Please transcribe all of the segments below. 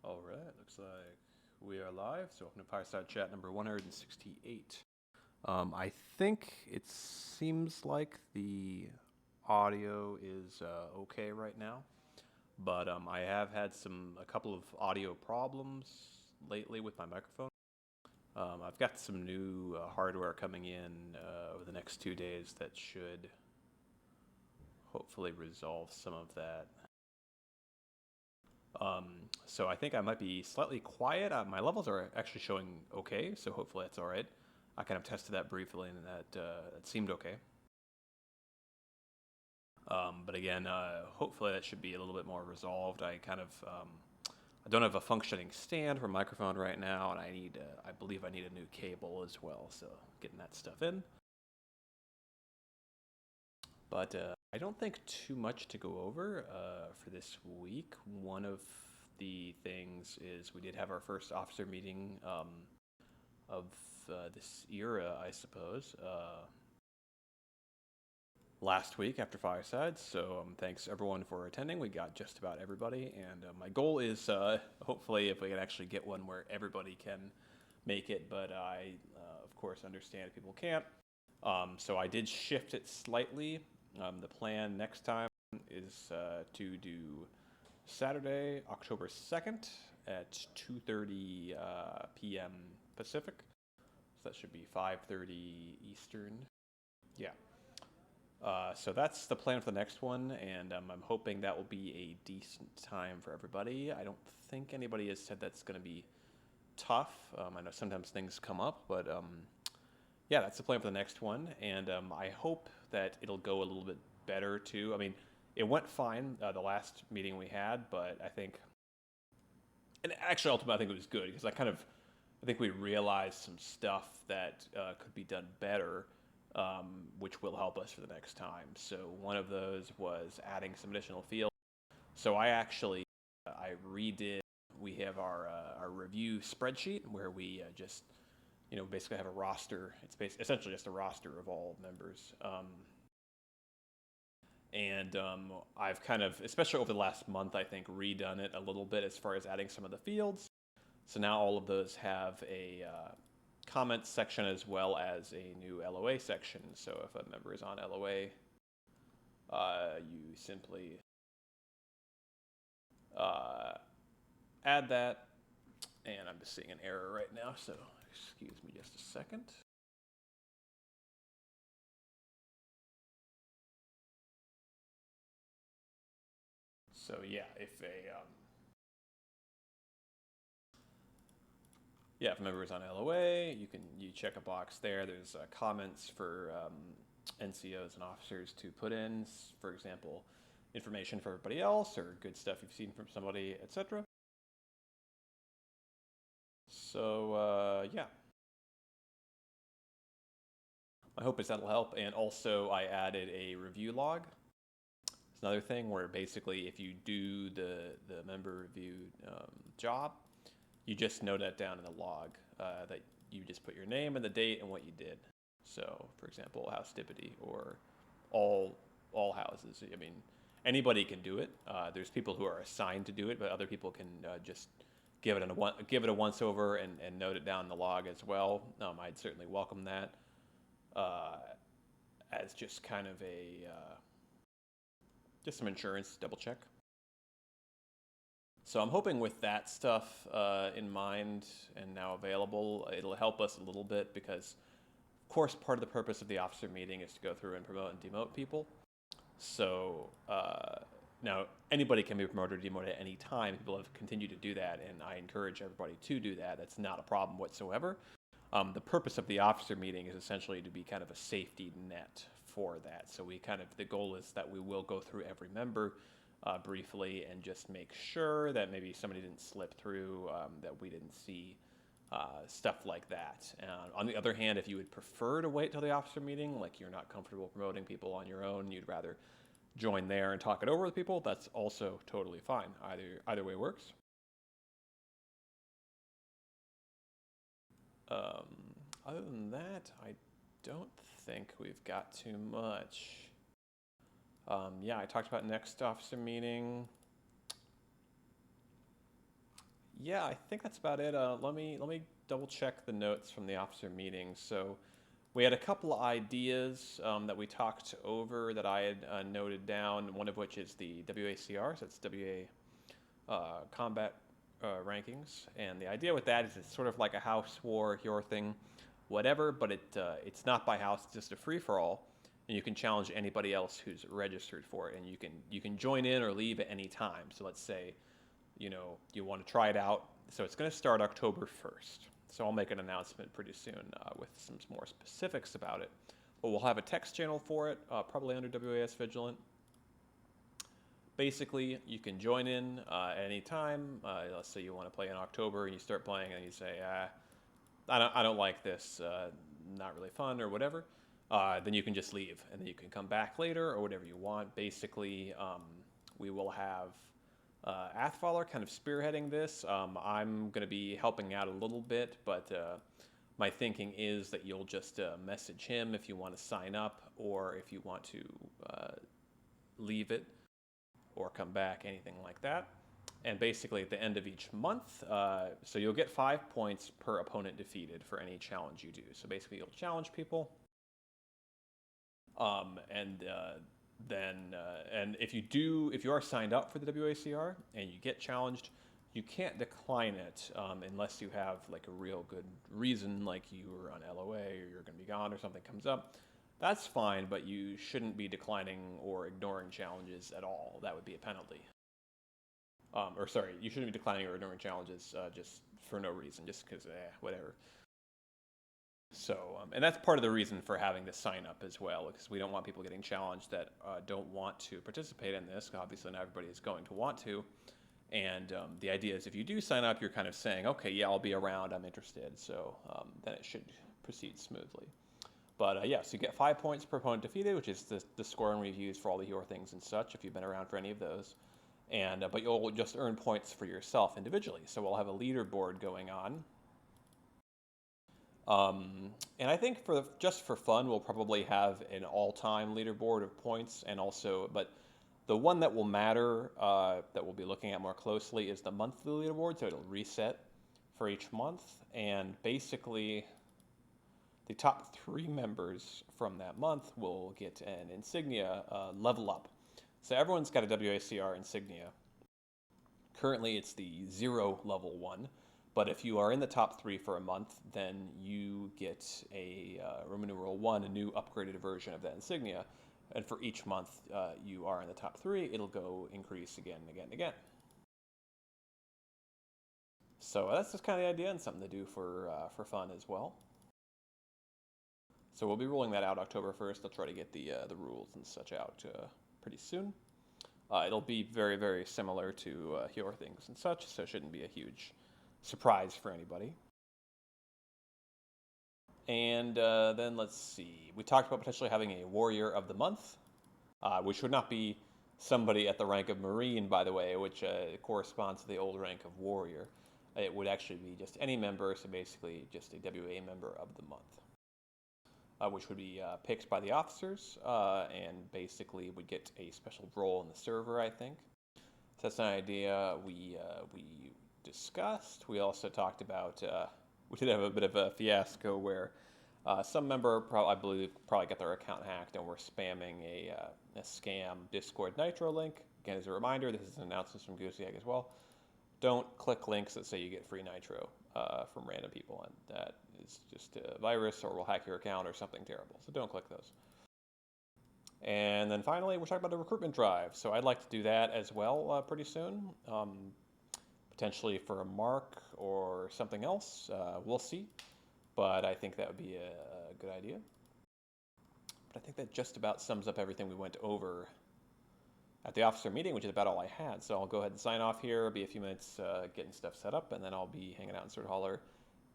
All right, looks like we are live. So welcome to Fireside Chat number 168. I think it seems like the audio is okay right now, but I have had a couple of audio problems lately with my microphone. I've got some new hardware coming in over the next 2 days that should hopefully resolve some of that. Um, so I think I might be slightly quiet. My levels are actually showing okay, so hopefully that's all right. I kind of tested that briefly, and that seemed okay. But again, hopefully that should be a little bit more resolved. I don't have a functioning stand for microphone right now, and I believe I need a new cable as well. So getting that stuff in. But I don't think too much to go over for this week. One of the things is we did have our first officer meeting of this era, I suppose, last week after Fireside. So thanks everyone for attending. We got just about everybody, and my goal is hopefully if we can actually get one where everybody can make it. But I, of course, understand if people can't. So I did shift it slightly. The plan next time is to do Saturday, October 2nd at 2:30 p.m. Pacific. So that should be 5:30 Eastern. Yeah. So that's the plan for the next one, and I'm hoping that will be a decent time for everybody. I don't think anybody has said that's going to be tough. I know sometimes things come up, but yeah, that's the plan for the next one, and I hope that it'll go a little bit better too. I mean, it went fine the last meeting we had, but I think, and actually ultimately I think it was good because I think we realized some stuff that could be done better, which will help us for the next time. So one of those was adding some additional fields. So I redid. We have our review spreadsheet where we just basically have a roster. It's essentially just a roster of all members. And I've kind of, especially over the last month, I think redone it a little bit as far as adding some of the fields. So now all of those have a comments section as well as a new LOA section. So if a member is on LOA, you simply uh, add that. And I'm just seeing an error right now, so excuse me just a second. So yeah, if a member is on LOA, you check a box there. There's comments for NCOs and officers to put in, for example, information for everybody else or good stuff you've seen from somebody, etc. So yeah, my hope is that'll help. And also, I added a review log. It's another thing where basically, if you do the member review job, you just note that down in the log that you just put your name and the date and what you did. So, for example, house deputy or all houses. I mean, anybody can do it. There's people who are assigned to do it, but other people can just give it a once over and note it down in the log as well. I'd certainly welcome that uh, as just kind of a just some insurance double check. So I'm hoping with that stuff in mind and now available, it'll help us a little bit because, of course, part of the purpose of the officer meeting is to go through and promote and demote people. So now anybody can be promoted or demoted at any time. People have continued to do that, and I encourage everybody to do that. That's not a problem whatsoever. The purpose of the officer meeting is essentially to be kind of a safety net for that. So the goal is that we will go through every member briefly and just make sure that maybe somebody didn't slip through, that we didn't see stuff like that. On the other hand, if you would prefer to wait till the officer meeting, like you're not comfortable promoting people on your own, you'd rather join there and talk it over with people, that's also totally fine. Either way works. Um, Other than that, I don't think we've got too much. Yeah, I talked about next officer meeting. Yeah, I think that's about it. Let me double check the notes from the officer meeting. So we had a couple of ideas that we talked over that I had noted down. One of which is the WACR, so it's WA combat rankings. And the idea with that is it's sort of like a house war, your thing, whatever. But it's not by house; it's just a free for all, and you can challenge anybody else who's registered for it, and you can join in or leave at any time. So let's say you want to try it out. So it's going to start October 1st. So I'll make an announcement pretty soon with some more specifics about it. But we'll have a text channel for it, probably under WAS Vigilant. Basically, you can join in at any time. Let's say you want to play in October and you start playing and you say, I don't like this, not really fun or whatever. Then you can just leave and then you can come back later or whatever you want. Basically, we will have Athfaller kind of spearheading this. I'm going to be helping out a little bit, but my thinking is that you'll just message him if you want to sign up or if you want to leave it or come back, anything like that. And basically at the end of each month, so you'll get 5 points per opponent defeated for any challenge you do. So basically you'll challenge people. And if you are signed up for the WACR and you get challenged, you can't decline it unless you have like a real good reason, like you were on LOA or you're going to be gone or something comes up. That's fine, but you shouldn't be declining or ignoring challenges at all. That would be a penalty. Or sorry, you shouldn't be declining or ignoring challenges just for no reason, just because, whatever. So, and that's part of the reason for having to sign up as well, because we don't want people getting challenged that don't want to participate in this. Obviously, not everybody is going to want to. And the idea is if you do sign up, you're kind of saying, okay, yeah, I'll be around, I'm interested. So then it should proceed smoothly. But yeah, so you get 5 points per opponent defeated, which is the scoring we've used for all the hero things and such, if you've been around for any of those. And but you'll just earn points for yourself individually. So we'll have a leaderboard going on. And I think just for fun, we'll probably have an all-time leaderboard of points, and also, but the one that will matter that we'll be looking at more closely is the monthly leaderboard. So it'll reset for each month, and basically, the top 3 members from that month will get an insignia level up. So everyone's got a WACR insignia. Currently, it's the 0 level one. But if you are in the top 3 for a month, then you get a Roman numeral 1, a new upgraded version of that insignia. And for each month you are in the top 3, it'll go increase again and again and again. So that's just kind of the idea, and something to do for fun as well. So we'll be rolling that out October 1st. I'll try to get the rules and such out pretty soon. It'll be very, very similar to Hero Things and such, so it shouldn't be a huge surprise for anybody. And then let's see. We talked about potentially having a Warrior of the Month, which would not be somebody at the rank of Marine, by the way, which corresponds to the old rank of Warrior. It would actually be just any member, so basically just a WA member of the month. Which would be picked by the officers, and basically would get a special role in the server, I think. So that's an idea we discussed. We also talked about, we did have a bit of a fiasco where some member, I believe, probably got their account hacked and were spamming a scam Discord Nitro link. Again, as a reminder, this is an announcement from Goosey Egg as well. Don't click links that say you get free Nitro from random people, and that is just a virus or will hack your account or something terrible. So don't click those. And then finally, we're talking about the recruitment drive. So I'd like to do that as well pretty soon. Potentially for a mark or something else. We'll see. But I think that would be a good idea. But I think that just about sums up everything we went over at the officer meeting, which is about all I had. So I'll go ahead and sign off here. It'll be a few minutes getting stuff set up, and then I'll be hanging out in Sword Holler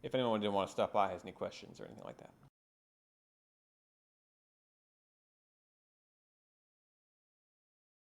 if anyone didn't want to stop by has any questions or anything like that.